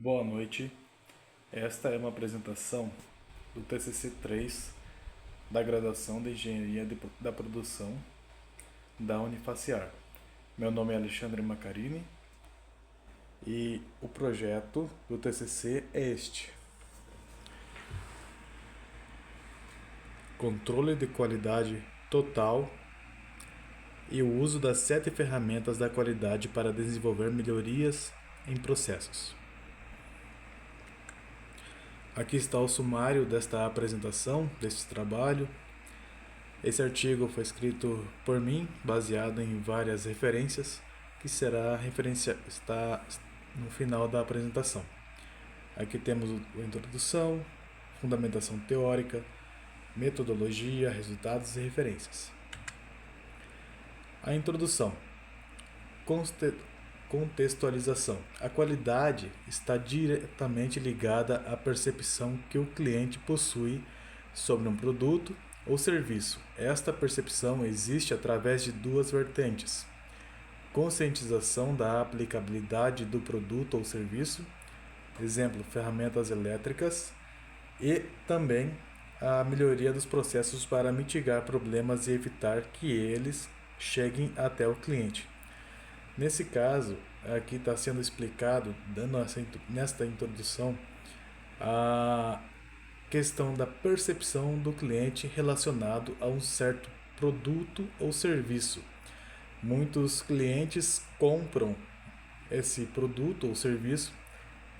Boa noite. Esta é uma apresentação do TCC 3 da graduação de Engenharia da Produção da Unifaciar. Meu nome é Alexandre Macarini e o projeto do TCC é este: controle de qualidade total e o uso das 7 ferramentas da qualidade para desenvolver melhorias em processos. Aqui está o sumário desta apresentação, deste trabalho. Esse artigo foi escrito por mim, baseado em várias referências, que está no final da apresentação. Aqui temos a introdução, fundamentação teórica, metodologia, resultados e referências. A introdução. Contextualização. A qualidade está diretamente ligada à percepção que o cliente possui sobre um produto ou serviço. Esta percepção existe através de duas vertentes: conscientização da aplicabilidade do produto ou serviço, exemplo, ferramentas elétricas, e também a melhoria dos processos para mitigar problemas e evitar que eles cheguem até o cliente. Nesse caso, aqui está sendo explicado, nesta introdução, a questão da percepção do cliente relacionado a um certo produto ou serviço. Muitos clientes compram esse produto ou serviço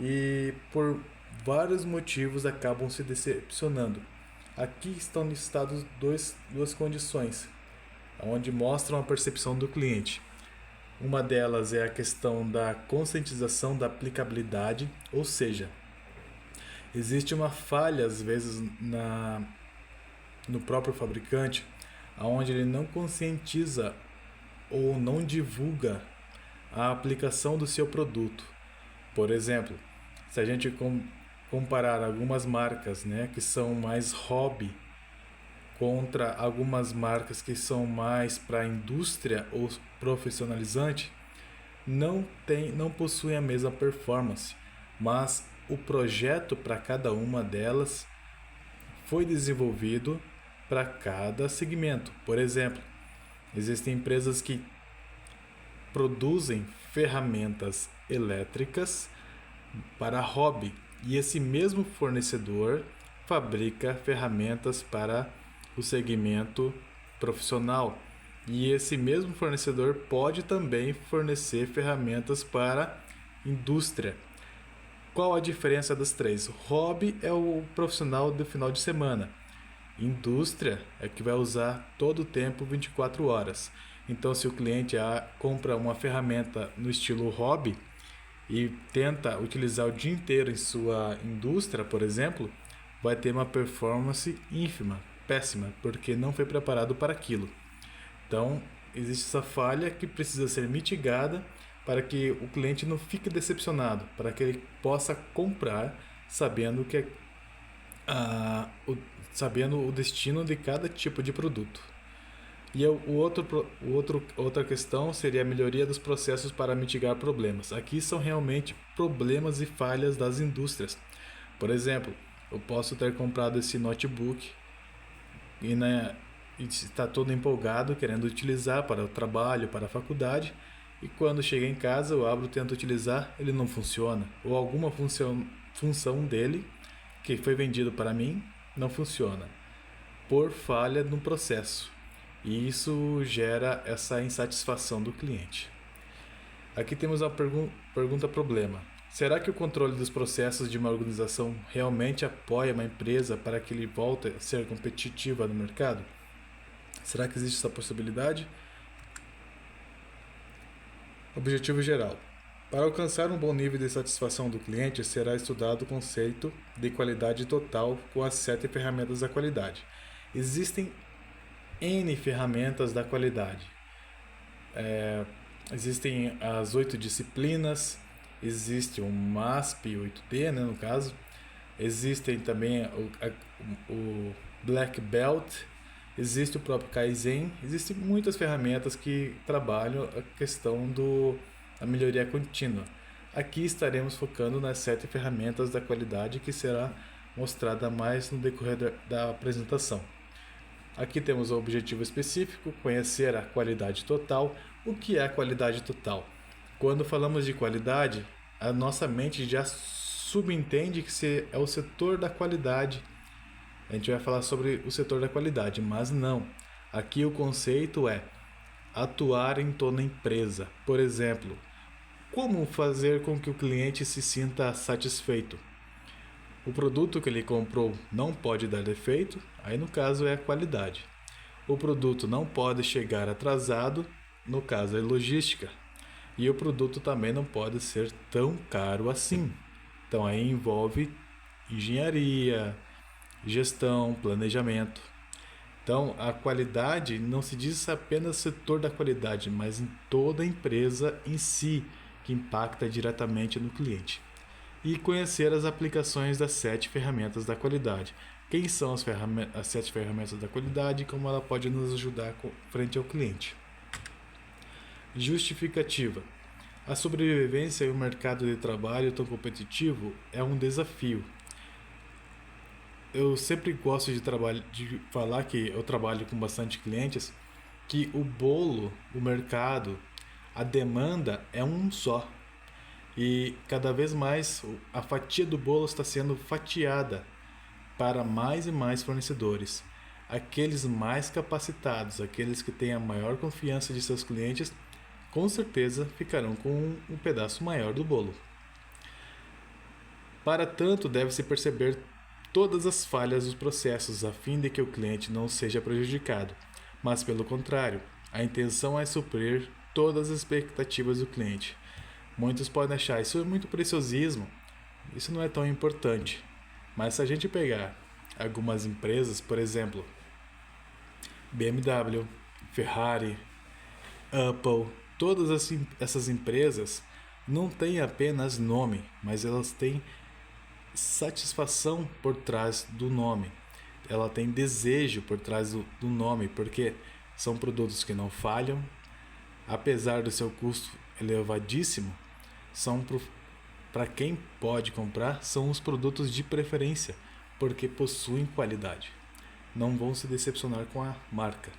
e por vários motivos acabam se decepcionando. Aqui estão listadas duas condições, onde mostram a percepção do cliente. Uma delas é a questão da conscientização da aplicabilidade, ou seja, existe uma falha às vezes no próprio fabricante, onde ele não conscientiza ou não divulga a aplicação do seu produto. Por exemplo, se a gente comparar algumas marcas, que são mais hobby, contra algumas marcas que são mais para a indústria ou profissionalizante, não possuem a mesma performance, mas o projeto para cada uma delas foi desenvolvido para cada segmento. Por exemplo, existem empresas que produzem ferramentas elétricas para hobby e esse mesmo fornecedor fabrica ferramentas para o segmento profissional, e esse mesmo fornecedor pode também fornecer ferramentas para indústria. Qual a diferença das três? Hobby é o profissional do final de semana, indústria é que vai usar todo o tempo, 24 horas. Então, se o cliente compra uma ferramenta no estilo hobby e tenta utilizar o dia inteiro em sua indústria, por exemplo, vai ter uma performance ínfima, péssima, porque não foi preparado para aquilo. Então, existe essa falha que precisa ser mitigada para que o cliente não fique decepcionado, para que ele possa comprar sabendo sabendo o destino de cada tipo de produto. E outra questão seria a melhoria dos processos para mitigar problemas. Aqui são realmente problemas e falhas das indústrias. Por exemplo, eu posso ter comprado esse notebook e está todo empolgado querendo utilizar para o trabalho, para a faculdade, e quando chega em casa eu abro, tento utilizar, ele não funciona, ou alguma função dele que foi vendido para mim não funciona por falha no processo, e isso gera essa insatisfação do cliente. Aqui temos a pergunta problema: será que o controle dos processos de uma organização realmente apoia uma empresa para que ele volte a ser competitiva no mercado? Será que existe essa possibilidade? Objetivo geral: para alcançar um bom nível de satisfação do cliente, será estudado o conceito de qualidade total com as 7 ferramentas da qualidade. Existem N ferramentas da qualidade. Existem as 8 disciplinas, existe o MASP 8D, no caso. Existem também o Black Belt, existe o próprio Kaizen. Existem muitas ferramentas que trabalham a questão da melhoria contínua. Aqui estaremos focando nas 7 ferramentas da qualidade que será mostrada mais no decorrer da apresentação. Aqui temos o objetivo específico, conhecer a qualidade total. O que é a qualidade total? Quando falamos de qualidade, a nossa mente já subentende que é o setor da qualidade. A gente vai falar sobre o setor da qualidade, mas não. Aqui o conceito é atuar em toda a empresa. Por exemplo, como fazer com que o cliente se sinta satisfeito? O produto que ele comprou não pode dar defeito, aí no caso é a qualidade. O produto não pode chegar atrasado, no caso é logística. E o produto também não pode ser tão caro assim. Então aí envolve engenharia, gestão, planejamento. Então a qualidade não se diz apenas no setor da qualidade, mas em toda a empresa em si, que impacta diretamente no cliente. E conhecer as aplicações das 7 ferramentas da qualidade. Quem são as 7 ferramentas da qualidade e como ela pode nos ajudar frente ao cliente. Justificativa. A sobrevivência em um mercado de trabalho tão competitivo é um desafio. Eu sempre gosto de falar que eu trabalho com bastante clientes, que o bolo, o mercado, a demanda é um só. E cada vez mais a fatia do bolo está sendo fatiada para mais e mais fornecedores. Aqueles mais capacitados, aqueles que têm a maior confiança de seus clientes, com certeza ficarão com um pedaço maior do bolo. Para tanto, deve-se perceber todas as falhas dos processos a fim de que o cliente não seja prejudicado, mas pelo contrário, a intenção é suprir todas as expectativas do cliente. Muitos podem achar isso é muito preciosismo, isso não é tão importante. Mas se a gente pegar algumas empresas, por exemplo, BMW, Ferrari, Apple, todas essas empresas não têm apenas nome, mas elas têm satisfação por trás do nome. Ela tem desejo por trás do nome, porque são produtos que não falham, apesar do seu custo elevadíssimo. Para quem pode comprar, são os produtos de preferência, porque possuem qualidade. Não vão se decepcionar com a marca.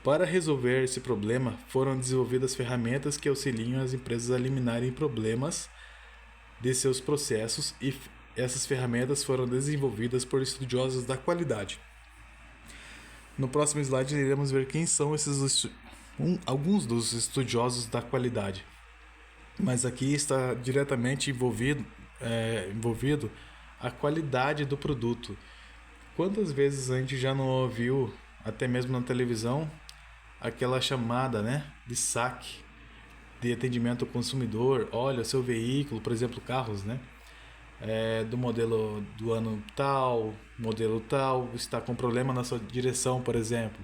Para resolver esse problema, foram desenvolvidas ferramentas que auxiliam as empresas a eliminarem problemas de seus processos, e essas ferramentas foram desenvolvidas por estudiosos da qualidade. No próximo slide iremos ver quem são alguns dos estudiosos da qualidade. Mas aqui está diretamente envolvido a qualidade do produto. Quantas vezes a gente já não ouviu, até mesmo na televisão, aquela chamada, de saque, de atendimento ao consumidor? Olha, o seu veículo, por exemplo, carros, do modelo do ano tal, modelo tal, está com problema na sua direção, por exemplo.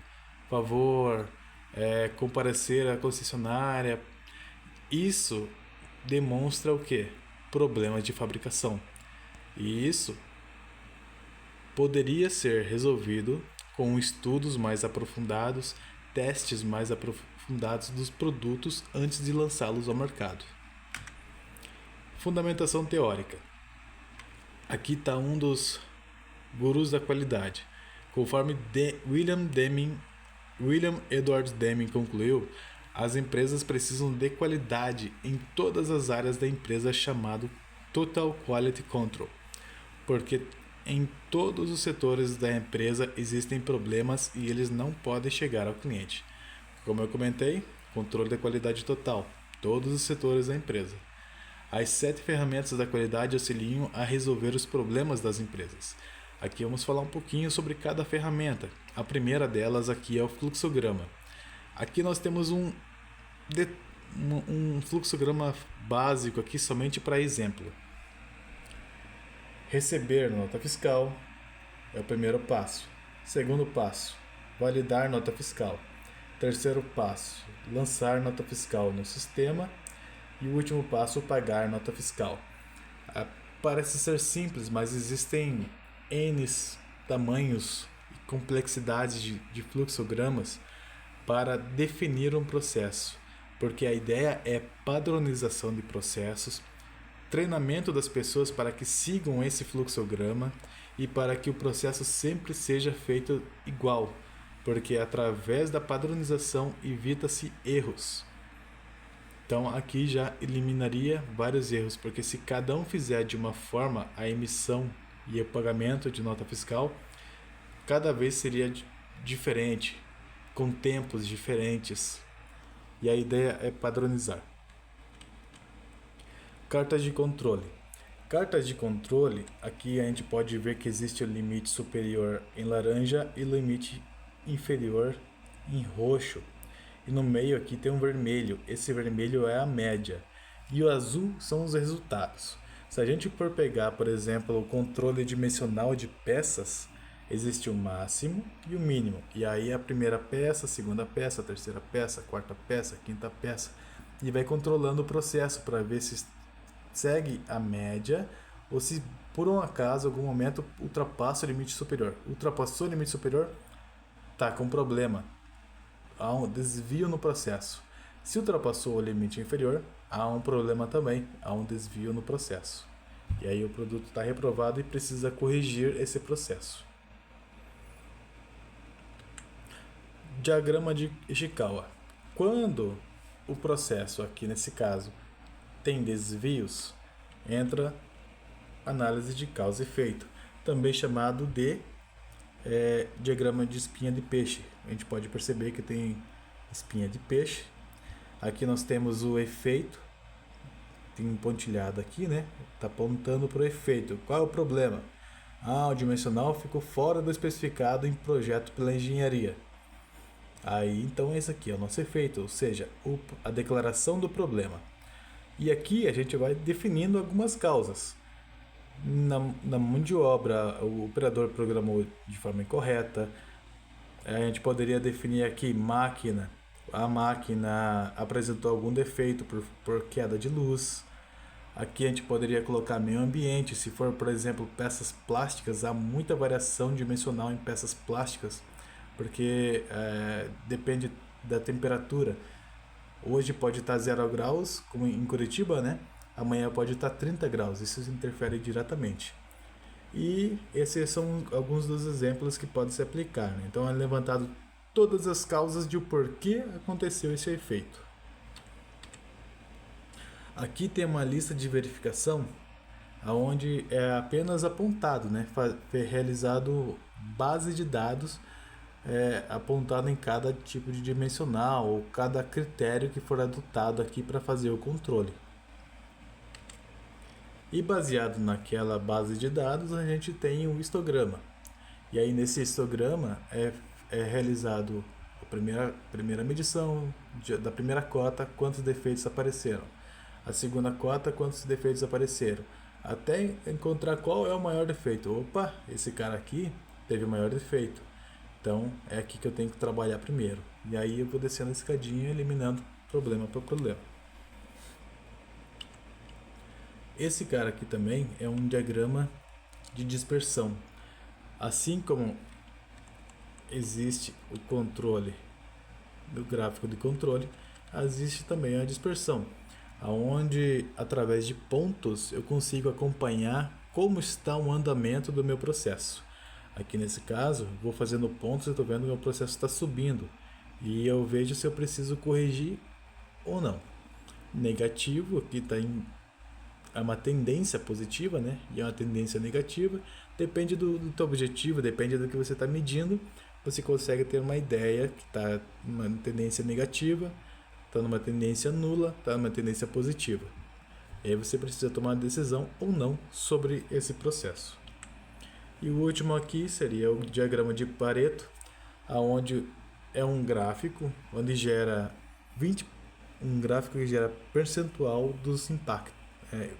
Por favor, comparecer à concessionária. Isso demonstra o quê? Problemas de fabricação. E isso poderia ser resolvido com estudos mais aprofundados, testes mais aprofundados dos produtos antes de lançá-los ao mercado. Fundamentação teórica. Aqui está um dos gurus da qualidade. Conforme William Edward Deming concluiu, as empresas precisam de qualidade em todas as áreas da empresa, chamado Total Quality Control, porque em todos os setores da empresa existem problemas e eles não podem chegar ao cliente. Como eu comentei, controle da qualidade total, todos os setores da empresa. As 7 ferramentas da qualidade auxiliam a resolver os problemas das empresas. Aqui vamos falar um pouquinho sobre cada ferramenta. A primeira delas aqui é o fluxograma. Aqui nós temos um fluxograma básico aqui somente para exemplo. Receber nota fiscal é o primeiro passo. Segundo passo, validar nota fiscal. Terceiro passo, lançar nota fiscal no sistema. E o último passo, pagar nota fiscal. Parece ser simples, mas existem N tamanhos e complexidades de fluxogramas para definir um processo. porque a ideia é padronização de processos, treinamento das pessoas para que sigam esse fluxograma e para que o processo sempre seja feito igual, porque através da padronização evita-se erros. Então aqui já eliminaria vários erros, porque se cada um fizer de uma forma a emissão e o pagamento de nota fiscal, cada vez seria diferente, com tempos diferentes. E a ideia é padronizar. Cartas de controle. Cartas de controle, aqui a gente pode ver que existe o limite superior em laranja e o limite inferior em roxo. E no meio aqui tem um vermelho. Esse vermelho é a média. E o azul são os resultados. Se a gente for pegar, por exemplo, o controle dimensional de peças, existe o máximo e o mínimo. E aí a primeira peça, a segunda peça, a terceira peça, a quarta peça, a quinta peça. E vai controlando o processo para ver se segue a média ou se por um acaso, em algum momento, ultrapassa o limite superior. Ultrapassou o limite superior, está com problema. Há um desvio no processo. Se ultrapassou o limite inferior, há um problema também, há um desvio no processo. E aí o produto está reprovado e precisa corrigir esse processo. Diagrama de Ishikawa. Quando o processo, aqui nesse caso, tem desvios, entra análise de causa e efeito, também chamado de diagrama de espinha de peixe. A gente pode perceber que tem espinha de peixe. Aqui nós temos o efeito, tem um pontilhado aqui, né? Está apontando para o efeito. Qual é o problema? O dimensional ficou fora do especificado em projeto pela engenharia. Aí então esse aqui é o nosso efeito, ou seja, a declaração do problema. E aqui a gente vai definindo algumas causas. Na mão de obra, o operador programou de forma incorreta. A gente poderia definir aqui máquina. A máquina apresentou algum defeito por queda de luz. Aqui a gente poderia colocar meio ambiente. Se for, por exemplo, peças plásticas, há muita variação dimensional em peças plásticas, porque depende da temperatura. Hoje pode estar 0 graus, como em Curitiba, né? Amanhã pode estar 30 graus, isso interfere diretamente. E esses são alguns dos exemplos que podem se aplicar, né? Então é levantado todas as causas de o porquê aconteceu esse efeito. Aqui tem uma lista de verificação, onde é apenas apontado, né? Realizado base de dados apontado em cada tipo de dimensional ou cada critério que for adotado aqui para fazer o controle. E baseado naquela base de dados, a gente tem um histograma. E aí nesse histograma é realizado a primeira medição da primeira cota, quantos defeitos apareceram. A segunda cota, quantos defeitos apareceram. Até encontrar qual é o maior defeito. Opa, esse cara aqui teve o maior defeito. Então é aqui que eu tenho que trabalhar primeiro. E aí eu vou descendo a escadinha, eliminando problema por problema. Esse cara aqui também é um diagrama de dispersão. Assim como existe o controle do gráfico de controle, existe também a dispersão, onde através de pontos eu consigo acompanhar como está o andamento do meu processo. Aqui nesse caso, vou fazendo pontos e estou vendo que o meu processo está subindo. E eu vejo se eu preciso corrigir ou não. Negativo, aqui está é uma tendência positiva, né? E é uma tendência negativa. Depende do teu objetivo, depende do que você está medindo. Você consegue ter uma ideia que está numa tendência negativa, está numa tendência nula, está numa tendência positiva. E aí você precisa tomar uma decisão ou não sobre esse processo. E o último aqui seria o diagrama de Pareto, onde é um gráfico onde gera um gráfico que gera percentual dos impactos,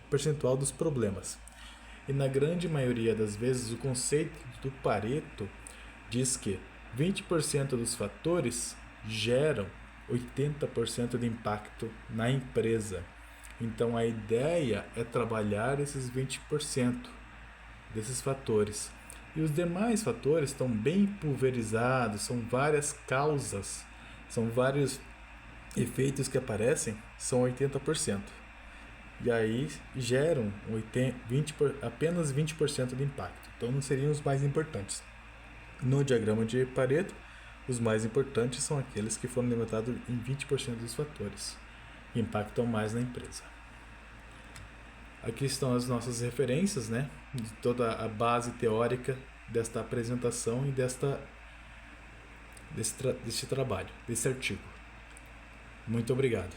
percentual dos problemas. E na grande maioria das vezes o conceito do Pareto diz que 20% dos fatores geram 80% de impacto na empresa. Então a ideia é trabalhar esses 20% desses fatores. E os demais fatores estão bem pulverizados, são várias causas, são vários efeitos que aparecem são 80%. E aí geram apenas 20% de impacto. Então não seriam os mais importantes. No diagrama de Pareto, os mais importantes são aqueles que foram levantados em 20% dos fatores que impactam mais na empresa. Aqui estão as nossas referências, né, de toda a base teórica desta apresentação e deste trabalho, desse artigo. Muito obrigado.